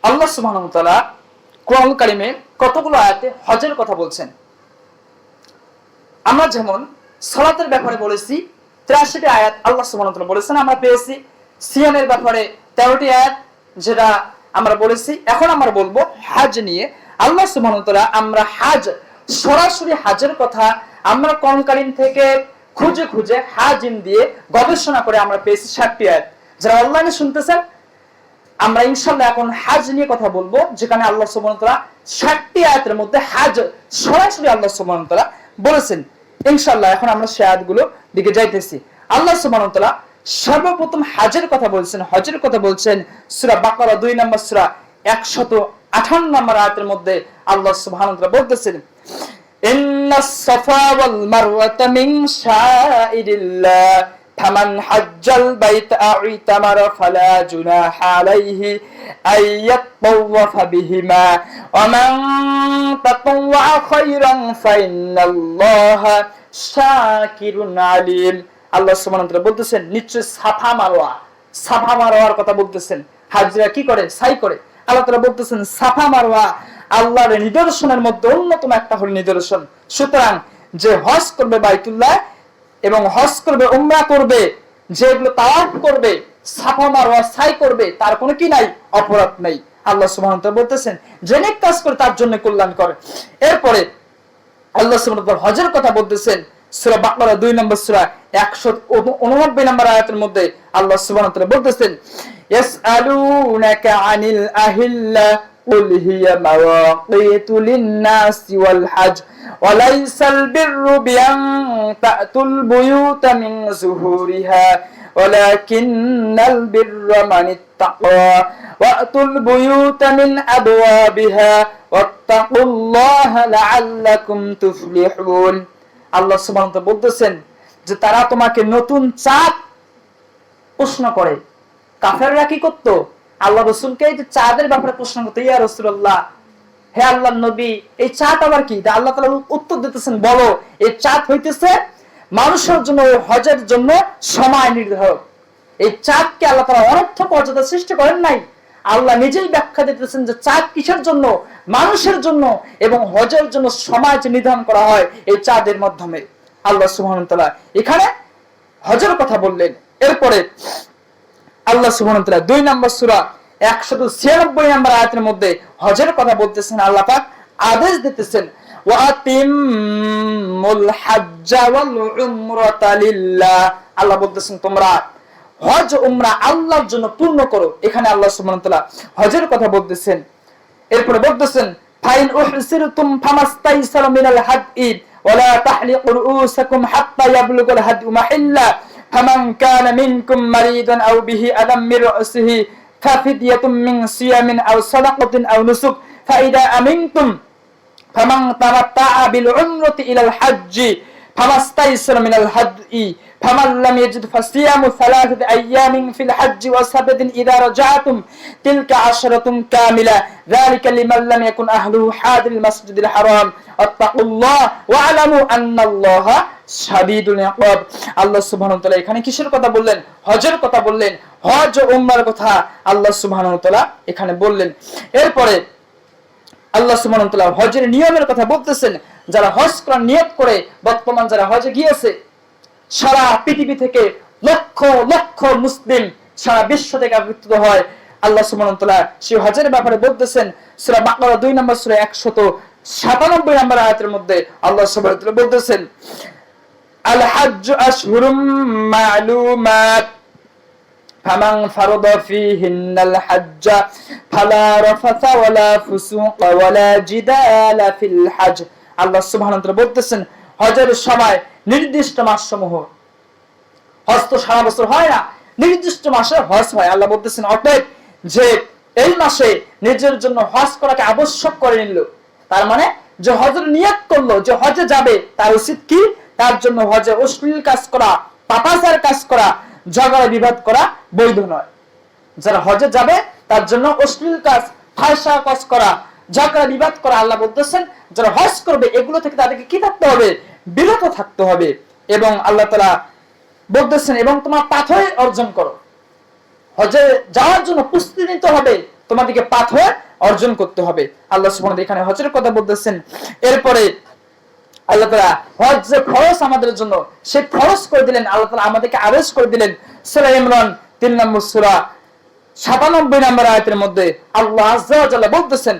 আল্লাহ সুবহানাহু ওয়া তাআলা কোরআন কারিমে কতগুলো আয়াতে হজের কথা বলছেন। আমরা যেমন সালাতের ব্যাপারে বলেছি 83টি আয়াত আল্লাহ সুবহানাহু ওয়া তাআলা বলেছেন আমরা পেয়েছি। সিয়ামের ব্যাপারে 13টি আয়াত যেটা আমরা বলেছি। এখন আমরা বলবো হজ নিয়ে। আল্লাহ সুবহানাহু ওয়া তাআলা আমরা হজ, সরাসরি হজের কথা আমরা কোরআন কারিম থেকে খুঁজে খুঁজে হাজিম দিয়ে গবেষণা করে আমরা পেয়েছি 60টি আয়াত। যারা অনলাইনে শুনতেছেন, আমরা ইনশাআল্লাহ এখন হজ নিয়ে কথা বলবো, যেখানে আল্লাহ সুবহানাহু ওয়া তাআলা 60টি আয়াতের মধ্যে হজ সরাসরি আল্লাহ সুবহানাহু ওয়া তাআলা বলেছেন। ইনশাআল্লাহ এখন আমরা সেই আয়াতগুলোর দিকে যাইতেছি। আল্লাহ সুবহানাহু ওয়া তাআলা সর্বপ্রথম হজের কথা বলছেন, হজের কথা বলছেন সূরা বাকারা 2 নম্বর সূরা 158 নম্বর আয়াতের মধ্যে আল্লাহ সুবহানাহু ওয়া তাআলা বলতেছেন, ইন্নাস সাফা ওয়াল মারওয়াতা মিন শাআইরিল্লাহ ফামান হাজ্জাল বাইতা আও ইতামারা ফালা জুনাহা আলাইহি আইয়াতাওয়াফা বিহিমা ওয়া মান তাতাওয়া খায়রান ফাইন্নাল্লাহা শাকিরুন আলিম। আল্লাহ সুবহানাহু ওয়া তাআলা বলতেছেন নিশ্চয় সাফা মারওয়ার কথা বলতেছেন। হাজরা কি করে? সাই করে। আল্লাহ তাআলা বলতেছেন সাফা মারওয়া আল্লাহর নিদর্শনের মধ্যে অন্যতম একটা হল নিদর্শন। সুতরাং যে হজ করবে বাইতুল্লাহ এবং হজ করবে, উমরা করবে, যেগুলো তাওয়াফ করবে, সাফা মারওয়া সাই করবে, তার কোনো কি নাই? অপরাধ নাই। আল্লাহ সুবহানাহু ওয়া তাআলা বলতেছেন যে নেক কাজ করে তার জন্য কল্যাণ করে। এরপরে আল্লাহ সুবহানাহু ওয়া তাআলা হজের কথা বলতেছেন সূরা বাকারা 2 নম্বর সূরা 189 নম্বর আয়াতের মধ্যে আল্লাহ সুবহানাহু ওয়া তাআলা বলতেছেন, ইয়াসআলুনাকা আনিল আহিল্লা কুল হিয়া মাওয়াকিতু লিন-নাসি ওয়াল হজ ওয়ালাইসাল বিররু বিআন তা'তুল বুয়ুতা মিন যুহুরিহা ওয়ালাকিন্নাল বিররা মানিত্তাকা ওয়া'তুল বুয়ুতা মিন আবওয়াবিহা ওয়াত্তাকুল্লাহা লাআল্লাকুম তুফলিহুন। আল্লাহ সুবহানাহু ওয়া তাআলা বলতেছেন যে তারা তোমাকে নতুন চাঁদ প্রশ্ন করে। কাফেররা কি করত? আল্লাহ রাসূলকে এই যে চাঁদের ব্যাপারে প্রশ্ন করতে, ইয়া রাসূলুল্লাহ, হে আল্লাহর নবী, এই চাঁদ আবার কি? আল্লাহ তাআলা উত্তর দিতেছেন, বলো এই চাঁদ হইতেছে মানুষের জন্য, হজের জন্য সময় নির্ধারক। এই চাঁদকে আল্লাহ তাআলা অনর্থ মর্যাদা সৃষ্টি করেন নাই। আল্লাহ নিজেই ব্যাখ্যা দিতেছেন যে চাঁদ কিসের জন্য? মানুষের জন্য, এবং হজের জন্য সময় যে নির্ধারণ করা হয় এই চাঁদের মাধ্যমে। আল্লাহ সুবহানাহু ওয়া তাআলা এখানে হজের কথা বললেন। এরপরে আল্লাহ সুবহানাহু ওয়া তাআলা 2 নম্বর সূরা 196 নম্বর আয়াতের মধ্যে হজের কথা বলতেছেন। আল্লাহ পাক আদেশ দিতেছেন, ওয়া আতিমুল হাজ্জা ওয়াল উমরাতা লিল্লাহ। আল্লাহ বলতেছেন তোমরা হজ উমরা আল্লাহর জন্য পূর্ণ করো। এখানে আল্লাহ সুবহানাহু ওয়া তাআলা হজের কথা বলতেছেন। এরপরে বলতেছেন, ফাইন উহসিরতুম ফামাস্তাইসারা মিনাল হাদই ওয়ালা তাহলিকু রুউসাকুম হাত্তা ইয়াবলুগাল হাদু মাহিল্লা ফামান কানা মিনকুম মারিদান আও বিহি আদাম মির রাসিহি ফাফিদিয়াতুম মিন সিয়ামিন আও সাদাকাতিন আও নুসুক ফাইদা আমিনতুম ফামান তামাত্তাআ বিল উমরাতি ইলাল হাজ্জি ফামাস্তাইসারা মিনাল হাদই ফামান লাম ইয়াজিদ ফাসিয়ামু সালাসাতি আইয়ামিন ফিল হাজ্জি ওয়া সাবাতিন ইযা রাজাতুম তিলকা আশরাতুন কামিলা যালিকা লিমান লাম ইয়াকুন আহলুহু হাদিল মাসজিদিল হারাম আত্তাকুল্লাহ ওয়া আলামু আন্নাল্লাহা শাদীদুল ইকাব। আল্লাহ সুবহানাহু ওয়া তাআলা এখানে কিসের কথা বললেন? হজের কথা বললেন। হজ ও উমরার কথা আল্লাহ সুবহানাহু ওয়া তাআলা এখানে বললেন। এরপরে আল্লাহ সুবহানাহু ওয়া তাআলা হজের নিয়মের কথা বলতেছেন। যারা হজ করার নিয়ত করে, বর্তমান যারা হজে গিয়েছে, সারা পৃথিবী থেকে লক্ষ লক্ষ মুসলিম সারা বিশ্ব থেকে আগত হয়। আল্লাহ সুবহানাহু ওয়া তাআলা সেই হজের ব্যাপারে বলতেছেন সূরা বাকারা 2 নম্বর সূরা 197 নম্বর আয়াতের মধ্যে আল্লাহ সুবহানাহু ওয়া তাআলা বলতেছেন, আল হজ্জ আশহুরুম মা'লুমাত ফামান ফারাদা ফীহিন্নাল হজ্জ ফালা রাফাসা ওয়ালা ফুসুকা ওয়ালা জিদালা ফিল হজ। আল্লাহ সুবহানাহু ওয়া তাআলা বলতেছেন হজের সময় নির্দিষ্ট মাসসমূহ, হজ তো সারা বছর হয় না, নির্দিষ্ট মাসে হজ হয়। আল্লাহ বলতেছেন অতএব যে এই মাসে নিজের জন্য হজ করাকে আবশ্যক করে নিল, তার মানে যে হজের নিয়ত করলো যে হজে যাবে, তার উচিত কি? তার জন্য হজে অশ্লীল কাজ করা, পাপাচার কাজ করা, ঝগড়া বিবাদ করা বৈধ নয়। যারা হজে যাবে তার জন্য অশ্লীল কাজ, ফাহশা কাজ করা, ঝগড়া বিবাদ করা, আল্লাহ বলতেছেন যারা হজ করবে এগুলো থেকে তাদেরকে কি থাকতে হবে? বিরত থাকতে হবে। এবং আল্লাহ তাআলা বলতেছেন এবং তোমার পাথরে অর্জন করো। হজে যাওয়ার জন্য প্রস্তুতি নিতে হবে, তোমাদেরকে পাথর অর্জন করতে হবে। আল্লাহ সুবহানাহু ওয়া তাআলা এখানে হজের কথা বলতেছেন। এরপরে আল্লাহ তাআলা হজ যে ফরজ আমাদের জন্য, সে ফরজ করে দিলেন। আল্লাহ তাআলা আমাদেরকে আদেশ করে দিলেন। সূরা ইমরান 3 নম্বর সূরা 97 নম্বর আয়াতের মধ্যে আল্লাহ আযজা ওয়া জাল্লা বলতেছেন,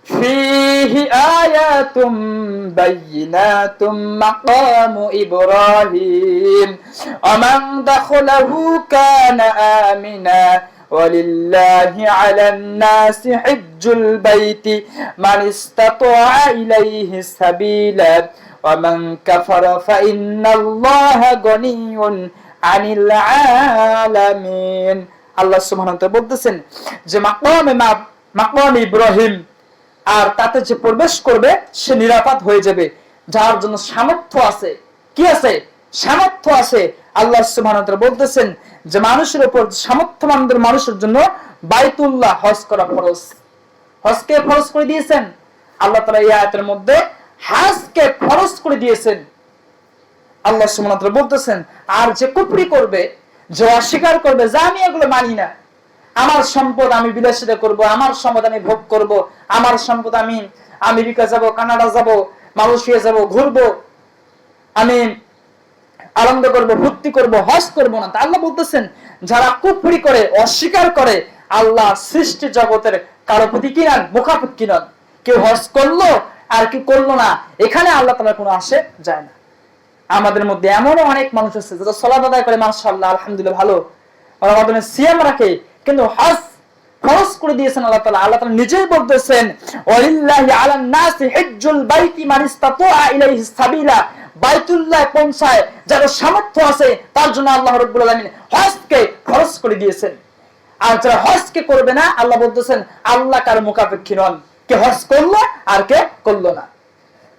ফীহি আয়াতুম বাইয়িনাতুম মাকামু ইব্রাহিম ওয়া মান দাখালাহু কানা আমিনা ওয়ালিল্লাহি আলান নাসি হিজ্জুল বাইতি মান ইসতাতাআ ইলাইহি সাবিলা ওয়া মান কাফারা ফাইন্নাল্লাহা গনিয়্যুন আনিল আলামিন। আল্লাহ সুবহানাহু ওয়া তাআলা বলতেছেন যে মাকাম ইব্রাহিম, আর তাতে যে প্রবেশ করবে সে নিরাপদ হয়ে যাবে, যার জন্য সামর্থ্য আছে। কি আছে? সামর্থ্য আছে। আল্লাহ সুবহানাহু ওয়া তাআলা বলতেছেন যে মানুষের উপর, সামর্থ্যবানদের মানুষের জন্য বাইতুল্লাহ হজ করা ফরজ। হজকে ফরজ করে দিয়েছেন আল্লাহ তাআলা এই আয়াতের মধ্যে, হজকে ফরজ করে দিয়েছেন। আল্লাহ সুবহানাহু ওয়া তাআলা বলতেছেন, আর যে কুফরি করবে, যে অস্বীকার করবে যে আমি এগুলো মানি না, আমার সম্পদ আমি বিলাসিতা করব, আমার সম্পদ আমি ভোগ করব, আমার সম্পদ আমি আমেরিকা যাব, কানাডা যাব, মালয়েশিয়া যাব, ঘুরবো, আমি আনন্দ করব, ভর্তি করব, হজ করব না। তা আল্লাহ বলতেছেন যারা কুফরি করে, অস্বীকার করে, আল্লাহ সৃষ্টি জগতের কারো প্রতি কি নন, মুখাপেক্ষী নন। কেউ হজ করলো আর কি করলো না, এখানে আল্লাহ তাআলার কোনো আসে যায় না। আমাদের মধ্যে এমনও অনেক মানুষ আছে যারা সালাত আদায় করে, মাশাআল্লাহ আলহামদুলিল্লাহ ভালো, রমাদানে সিয়াম রাখে, কিন্তু হজ ফরজ করে দিয়েছেন আল্লাহ তাআলা। আল্লাহ তাআলা নিজেই বলতেছেন, ওয়ালিল্লাহি আলান নাসি হিজ্জুল বাইতি মান ইসতাতাআ ইলাইহি সাবিলা, বাইতুল্লাহ পৌঁছায় যার সামর্থ্য আছে তার জন্য আল্লাহ রাব্বুল আলামিন হজকে ফরজ করে দিয়েছেন। আর যারা হজকে করবে না, আল্লাহ বলতেছেন আল্লাহ কার মুখাপেক্ষী নন, কে হজ করলো আর কে করলো না।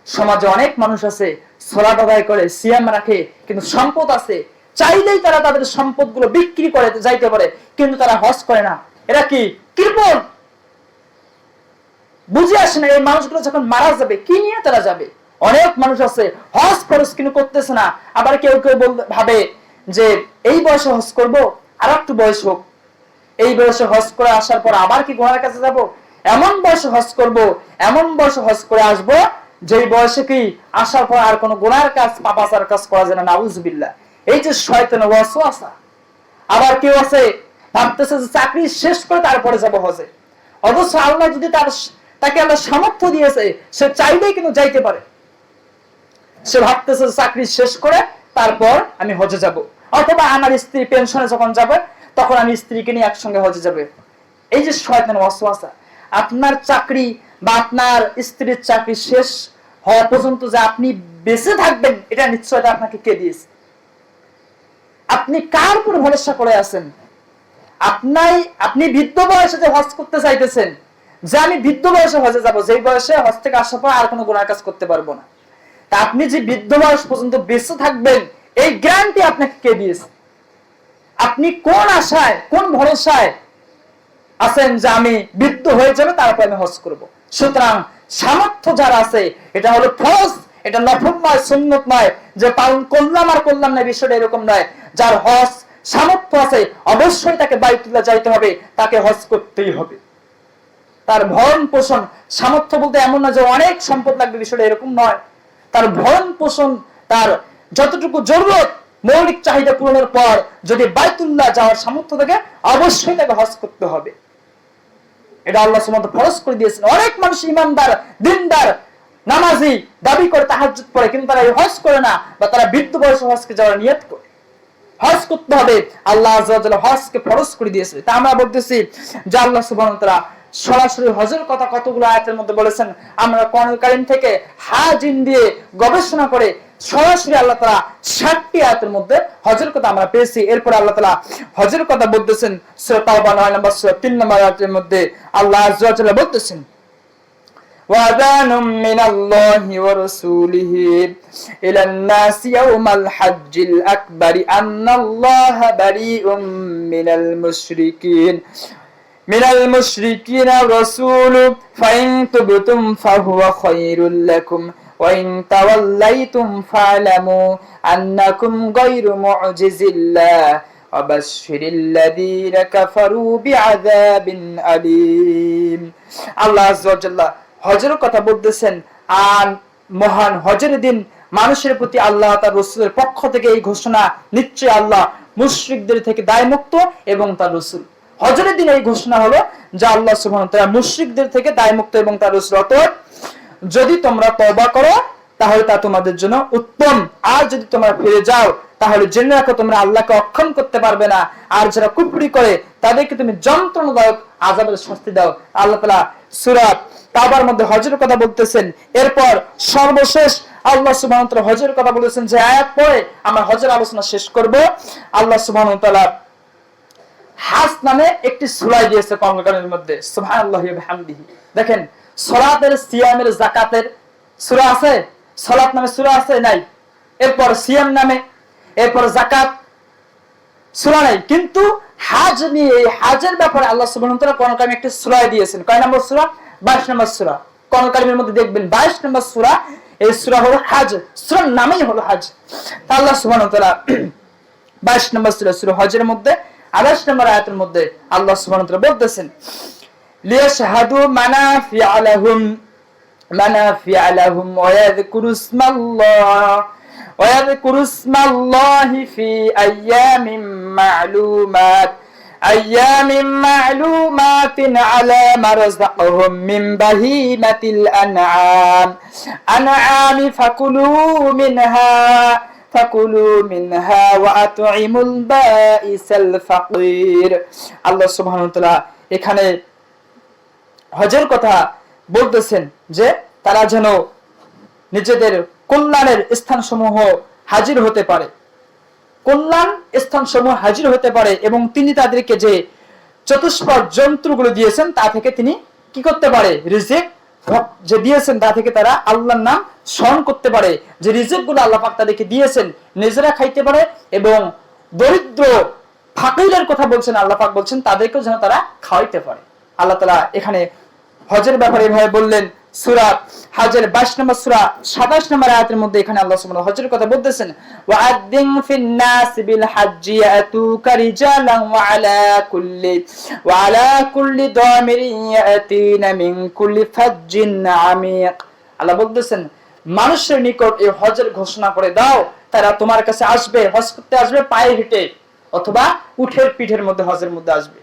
সমাজে অনেক মানুষ আছে সালাত আদায় করে, সিয়াম রাখে, কিন্তু সম্পদ আছে, চাইলেই তারা তাদের সম্পদগুলো বিক্রি করে যাইতে পারে, কিন্তু তারা হজ করে না। এরা কি কৃপণ? বুঝে আসে না এই মানুষগুলো যখন মারা যাবে কি নিয়ে তারা যাবে। অনেক মানুষ আছে হজ ফরজ কিন্তু করতেছে না। আবার কেউ কেউ ভাবে যে এই বয়সে হজ করব, আর একটু বয়স হোক, এই বয়সে হজ করে আসার পর আবার কি গুনাহের কাছে যাব, এমন বয়সে হজ করব, এমন বয়সে হজ করে আসব যেই বয়সে কি আসার পর আর কোনো গুনাহের কাজ, পাপাচার কাজ করা যায় না, নাউজুবিল্লাহ। এই যে শয়তানের ওয়াসওয়াসা। আবার কেউ আছে ভাবতেছে যে চাকরি শেষ করে তারপরে যাব হজে, অথচ আল্লাহ যদি তাকে আল্লাহ সামর্থ্য দিয়েছে, সে চাইলেই কিন্তু যাইতে পারে। সে ভাবতেছে চাকরি শেষ করে তারপর আমি হজে যাব, অথবা আমার স্ত্রী পেনশনে যখন যাবে তখন আমি স্ত্রীকে নিয়ে একসঙ্গে হজে যাবে। এই যে শয়তানের ওয়াসওয়াসা। আপনার চাকরি বা আপনার স্ত্রীর চাকরি শেষ হওয়া পর্যন্ত যে আপনি বেঁচে থাকবেন, এটা নিশ্চয়তা আপনাকে কে দিয়েছে? আপনি কার উপর ভরসা করে আছেন? আপনি বৃদ্ধ বয়সে যে হজ করতে চাইতেছেন, যে আমি বৃদ্ধ বয়সে হজে যাব, যেই বয়সে হজ থেকে আসার পর আর কোনো গুনাহ কাজ করতে পারবো না, তা আপনি যে বৃদ্ধ বয়স পর্যন্ত বেঁচে থাকবেন, এই গ্যারান্টি আপনাকে কে দিয়েছে? আপনি কোন আশায়, কোন ভরসায় আছেন যে আমি বৃদ্ধ হয়ে যাবে তারপর আমি হজ করব? সুতরাং সামর্থ্য যার আছে, এটা হলো ফরজ, এটা নফল নয়, সুন্নত নয়, যে পালন করলাম আর করলাম না, বিষয়টা এরকম নয়। যার হজ সামর্থ্য আছে অবশ্যই তাকে বাইতুল্লাহ যাইতে হবে, তাকে হজ করতেই হবে। তার ভরণ পোষণ, সামর্থ্য বলতে এমন না যে অনেক সম্পদ লাগবে, বিষয়টা এরকম নয়। তার ভরণ পোষণ, তার যতটুকু জরুরত, মৌলিক চাহিদা পূরণের পর যদি বাইতুল্লাহ যাওয়ার সামর্থ্য থাকে, অবশ্যই তাকে হজ করতে হবে। এটা আল্লাহ সুবহানাহু ওয়া তাআলা ফরজ করে দিয়েছেন। অনেক মানুষ ইমানদার, দিনদার, নামাজি দাবি করে, তাহাজ্জুদ পড়ে, কিন্তু তারা হজ করে না, বা তারা বৃদ্ধ বয়সে হজকে যাওয়ার নিয়ত করে। হজ করতে হবে, আল্লাহ আযজা ওয়া জাল্লা হজকে ফরজ করে দিয়েছে। তা আমরা বলতেছি যে আল্লাহ সুবহানাহু ওয়া তাআলা সরাসরি হজের কথা কতগুলো আয়াতের মধ্যে বলেছেন। আমরা কোরআনুল কারীম থেকে হাজিন দিয়ে গবেষণা করে সরাসরি আল্লাহ তাআলা 60টি আয়াতের মধ্যে হজের কথা আমরা পেয়েছি। এরপর আল্লাহ তাআলা হজের কথা বলতেছেন সূরা তাওবা 9 নম্বর সূরা 3 নম্বর আয়াতের মধ্যে আল্লাহ আযজা ওয়া জাল্লা বলতেছেন, ওয়াদানুম মিনাল্লাহি ওয়া রাসূলিহি ইলান নাসি ইয়াওমাল হাজ্জিল আকবারি আন্নাল্লাহা বারিউম মিনাল মুশরিকিন রাসূলু ফাইন তুবতুম ফাহুয়া খায়রুল লাকুম ওয়া ইন তাওয়াল্লাইতুম ফা'লামু আন্নাকুম গায়রু মু'জিজিল্লাহ ওয়াবাশশিরিল্লাযীনা কাফারু বিআযাবিন আলীম। আল্লাহ আযজা ওয়া জাল্লা হজের কথা বলতেছেন, আর মহান হজের দিন মানুষের প্রতি আল্লাহ তার রাসূলের পক্ষ থেকে এই ঘোষণা, নিশ্চয় আল্লাহ মুশরিকদের থেকে দায়মুক্ত এবং তার রাসূল। হজের দিন এই ঘোষণা হলো যে আল্লাহ সুবহানাহু ওয়া তাআলা মুশরিকদের থেকে দায়মুক্ত এবং তার রাসূল। অতএব যদি তোমরা তওবা করো তাহলে তা তোমাদের জন্য উত্তম, আর যদি তোমরা ফিরে যাও তাহলে জেনে রাখো তোমরা আল্লাহকে অক্ষম করতে পারবে না, আর যারা কুফরি করে তাদেরকে তুমি যন্ত্রণাদায়ক আযাবের শাস্তি দাও। আল্লাহ তাআলা সূরা তাওবার মধ্যে হজের কথা বলতেছেন। এরপর সর্বশেষ আল্লাহ সুবহানাহু ওয়া তাআলা হজের কথা বলেছেন, যে আয়াত পড়ে আমরা হজের আলোচনা শেষ করব। আল্লাহ সুবহানাহু ওয়া তাআলা হাজ নামে একটি সূরা দিয়েছে কোরআনের মধ্যে, সুবহানাল্লাহি ওয়া বিহামদিহি। দেখেন, সালাতের, সিয়ামের, যাকাতের সূরা আছে, সালাত নামে সূরা আছে নাই, এরপর সিয়াম নামে, এরপর যাকাত সূরা নাই, কিন্তু হাজ নিয়ে, হাজের ব্যাপারে আল্লাহ সুবহানাহু ওয়া তাআলা কোরআন কারিমে একটি সূরা দিয়েছেন। কয় নম্বর সূরা? 22 নম্বর সূরা। কোরআন কারিমের মধ্যে দেখবেন 22 নম্বর সূরা, এই সূরা হলো হাজ, সূরার নামই হলো হাজ। আল্লাহ সুবহানাহু ওয়া তাআলা 22 নম্বর সূরা, সূরা হজের মধ্যে 28 নম্বর আয়াতের মধ্যে আল্লাহ সুবহানাহু ওয়া তাআলা বলতেছেন, লিয়াশহাদু মানাফিআ লাহুম ওয়া ইয়াযকুরু ইসমাল্লাহি ফি আইয়ামিন মা'লুমাতিন আলা মা রাযাকাহুম মিন বাহিমাতিল আন'আমি ফাকুলু মিনহা ওয়া আত'ইমুল বাঈসাল ফাকির। আল্লাহ সুবহানাহু ওয়া তাআলা এখানে হজের কথা বলতেছেন যে তারা যেন নিজেদের কল্যাণের স্থানসমূহ হাজির হতে পারে, কল্যাণ স্থানসমূহ হাজির হতে পারে, এবং তিনি তাদেরকে যে চতুষ্পদ যন্ত্রগুলো দিয়েছেন তা থেকে তিনি কি করতে পারে, রিজিক যে দিয়েছেন তা থেকে তারা আল্লাহর নাম স্মরণ করতে পারে, যে রিজিকগুলো আল্লাহ পাক তাদেরকে দিয়েছেন নিজেরা খাইতে পারে, এবং দরিদ্র ফাকিরের কথা বলছেন আল্লাহ পাক বলছেন তাদেরকেও যেন তারা খাওয়াইতে পারে। আল্লাহ তাআলা এখানে হজের ব্যাপারে এভাবে বললেন। সূরা হজের 22 নম্বর সূরা 27 নম্বর আয়াতের মধ্যে এখানে আল্লাহ সুবহানাহু হজের কথা বলতেছেন, ওয়া'আদ্দিন ফিন নাস বিল হাজ্জি ইয়াতুকা রিজালান ওয়া আলা কুল্লি দামিরিন ইয়াতিনা মিন কুল্লি ফাজ্জিন আমিক। আল্লাহ বলতেছেন, মানুষের নিকট এই হজের ঘোষণা করে দাও, তারা তোমার কাছে আসবে, হজ করতে আসবে পায়ে হেঁটে অথবা উটের পিঠের মধ্যে হজের মধ্যে আসবে।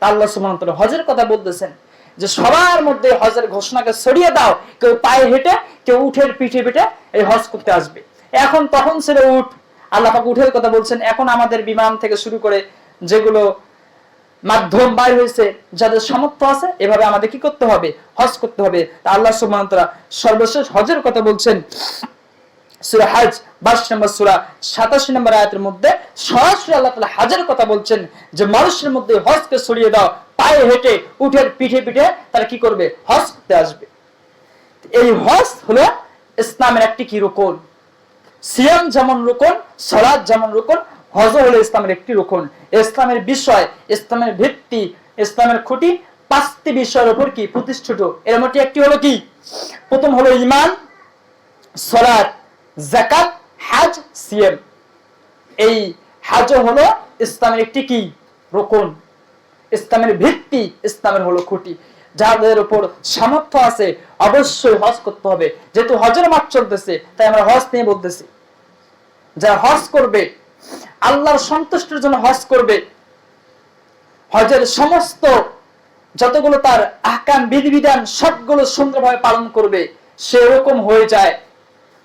আল্লাহ সুবহানাহু ওয়া তাআলা হজের কথা বলতেছেন যে সবার মধ্যে হজের ঘোষণাকে ছড়িয়ে দাও, কেউ পায়ে হেঁটে, কেউ উটের পিঠে পিঠে এই হজ করতে আসবে। এখন তখন ছিল উট, আল্লাহ পাক উটের কথা বলছেন। এখন আমাদের বিমান থেকে শুরু করে যেগুলো মাধ্যম বাইর হয়েছে, যাদের সামর্থ্য আছে, এভাবে আমাদের কি করতে হবে, হজ করতে হবে। তা আল্লাহ সুবহানাহু ওয়া তাআলা সর্বশেষ হজের কথা বলছেন সূরা হজ 22 নম্বর সূরা 87 নম্বর আয়াতের মধ্যে সরাসরি আল্লাহ তাআলা হজের কথা বলছেন যে মানুষের মধ্যে হজকে ছড়িয়ে দাও, পায়ে হেঁটে উটের পিঠে পিঠে তারা কি করবে, হজ করতে আসবে। এই হজ হলো ইসলামের একটি কি রুকন। সিয়াম যেমন রুকন, সালাত যেমন রুকন, হজ হলো ইসলামের একটি রুকন। ইসলামের বিষয়, ইসলামের ভিত্তি, ইসলামের খুঁটি 5টি বিষয়ের উপর কি প্রতিষ্ঠিত। এর মধ্যে একটি হলো কি, প্রথম হলো ঈমান, সালাত, যাকাত, হজ, সিয়াম। এই হজ হলো ইসলামের একটি কি রুকন, ইসলামের ভিত্তি, ইসলামের হলো খুঁটি। যাদের উপর সামর্থ্য আছে অবশ্যই হজ করতে হবে। যেহেতু হজের মাস চলতেছে তাই আমরা হজ নিয়ে বলতেছি। যারা হজ করবে, আল্লাহর সন্তুষ্টির জন্য হজ করবে, হজের সমস্ত যতগুলো তার আহকাম বিধিবিধান সবগুলো সুন্দরভাবে পালন করবে, সে এরকম হয়ে যায়,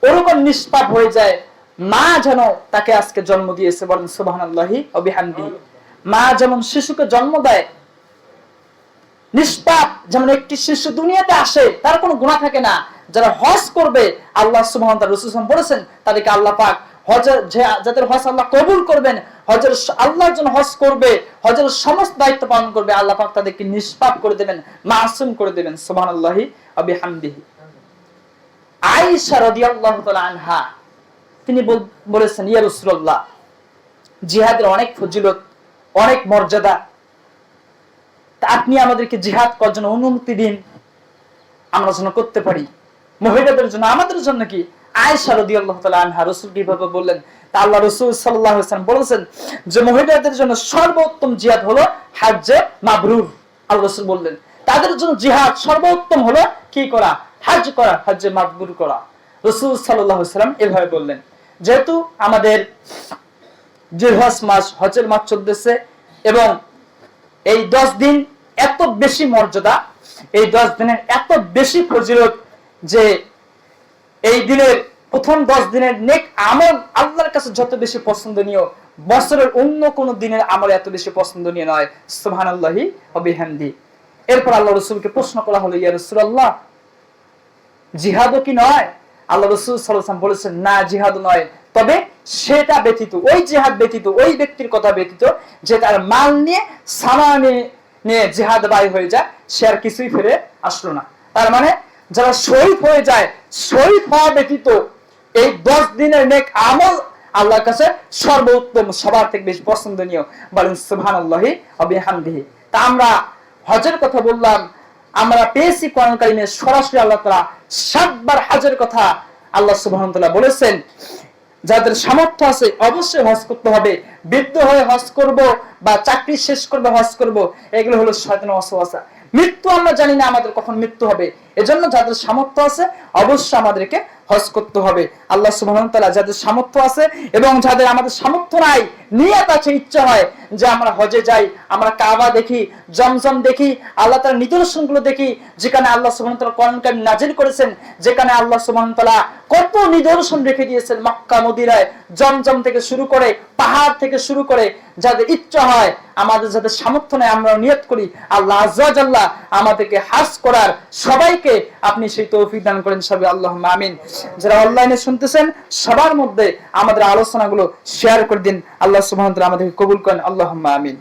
ওরকম নিষ্পাপ হয়ে যায়। মা যেন তাকে আজকে জন্ম দিয়েছে, বলেন সুবহানাল্লাহি ওয়া বিহামদিহি। মা যেমন শিশুকে জন্ম দেয় নিষ্পাপ, যেমন একটি শিশু দুনিয়াতে আসে তার কোনো গুনাহ থাকে না, যারা হজ করবে আল্লাহ সুবহানাহু ওয়া তাআলা রাসূল সাল্লাল্লাহু আলাইহি ওয়াসাল্লাম বলেছেন তাদেরকে আল্লাহ পাক হজের যাদের হজ আল্লাহ কবুল করবেন, হজের আল্লাহর জন্য হজ করবে, হজের সমস্ত দায়িত্ব পালন করবে, আল্লাহ পাক তাদেরকে নিষ্পাপ করে দেবেন, মাসুম করে দেবেন। সুবহানাল্লাহি ওয়া বিহামদিহি। আয়েশা রাদিয়াল্লাহু তাআলা আনহা তিনি বলেছেন, ইয়া রাসূলুল্লাহ, জিহাদের অনেক ফজিলত, অনেক মর্যাদা, আপনি আমাদেরকে জিহাদ করার জন্য অনুমতি দিন, আমরা যেন করতে পারি। মহিলাদের জন্য, আমাদের জন্য কি? আয়েশা রাদিয়াল্লাহু তাআলা আনহা রাসূল কিভাবে বললেন, তা আল্লাহ রাসূল সাল্লাল্লাহু আলাইহি ওয়াসাল্লাম বলেছেন যে মহিলাদের জন্য সর্বোত্তম জিহাদ হলো হজ্জে মাবরুর। আল্লাহ রাসূল বললেন তাদের জন্য জিহাদ সর্বোত্তম হলো কি করা? হজ করা, হজ্জে মাবরুর করা। রাসূল সাল্লাল্লাহু আলাইহি ওয়াসাল্লাম এভাবে বললেন। যেহেতু আমাদের জিলহজ মাস, হজের মাস চলতেছে এবং এই 10 দিন এত বেশি মর্যাদা, এই 10 দিনের এত বেশি ফজিলত যে এই দিনের প্রথম 10 দিনের নেক আমল আল্লাহর কাছে যত বেশি পছন্দনীয়, বছরের অন্য কোন দিনের আমল এত বেশি পছন্দনীয় নয়। সুবহানাল্লাহি ওয়া বিহামদি। এরপর আল্লাহ রাসূলকে প্রশ্ন করা হলো, ইয়া রাসূলুল্লাহ, জিহাদও কি নয়? আল্লাহ রাসূল সাল্লাল্লাহু আলাইহি ওয়াসাল্লাম বলেছেন, না, জিহাদ নয়, তবে সেটা ব্যতীত, ওই জিহাদ ব্যতীত, ওই ব্যক্তির কথা ব্যতীত যে তার মাল নিয়ে, সামান নিয়ে জিহাদ বাই হয়ে যায়, সে আর কিছুই ফিরে আসলো না। তার মানে যারা শহীদ হয়ে যায়, শহীদ হওয়া ব্যতীত এই 10 দিনের নেক আমল আল্লাহর কাছে সর্বোত্তম, সবার থেকে বেশি পছন্দনীয়। বলেন সুবহানাল্লাহি ওয়া বিহামদিহি। তা আমরা হজের কথা বললাম, আমরা পেয়েছি কোরআন কারিমে সরাসরি আল্লাহ তাআলা 7 বার হজের কথা আল্লাহ সুবহানাহু ওয়া তাআলা বলেছেন। যাদের সামর্থ্য আছে অবশ্যই হজ করতে হবে। বৃদ্ধ হয়ে হজ করব বা চাকরি শেষ করবে হজ করব, এগুলো হলো শয়তানের ওয়াসওয়াসা। মৃত্যু আমরা জানি না আমাদের কখন মৃত্যু হবে, এজন্য যাদের সামর্থ্য আছে অবশ্যই আমাদেরকে হজ করতে হবে। আল্লাহ সুবহানাহু ওয়া তাআলা যাদের সামর্থ্য আছে এবং যাদের আমাদের সামর্থ্য নাই, নিয়ত আছে, ইচ্ছা হয় যে আমরা হজে যাই, আমরা কাবা দেখি, জমজম দেখি, আল্লাহ তাআলার নিদর্শনগুলো দেখি, যেখানে আল্লাহ সুবহানাহু ওয়া তাআলা কোরআন কারীম নাযিল করেছেন, যেখানে আল্লাহ সুবহানাহু ওয়া তাআলা কত নিদর্শন রেখে দিয়েছেন মক্কা মদিনায়, জমজম থেকে শুরু করে, পাহাড় থেকে শুরু করে। যাদের ইচ্ছা হয়, আমাদের যাদের সামর্থ্য নেই, আমরা নিয়ত করি আল্লাহ আযজা ওয়া জাল্লা আমাদেরকে হজ করার, সবাইকে আপনি সেই তৌফিক দান করেন সবাই আল্লাহুম্মা আমিন। যারা অনলাইনে শুনতেছেন সবার মধ্যে আমাদের আলোচনাগুলো শেয়ার করে দিন। আল্লাহ সুবহানাহু ওয়া তাআলা আমাদেরকে কবুল করেন। আল্লাহুম্মা আমিন।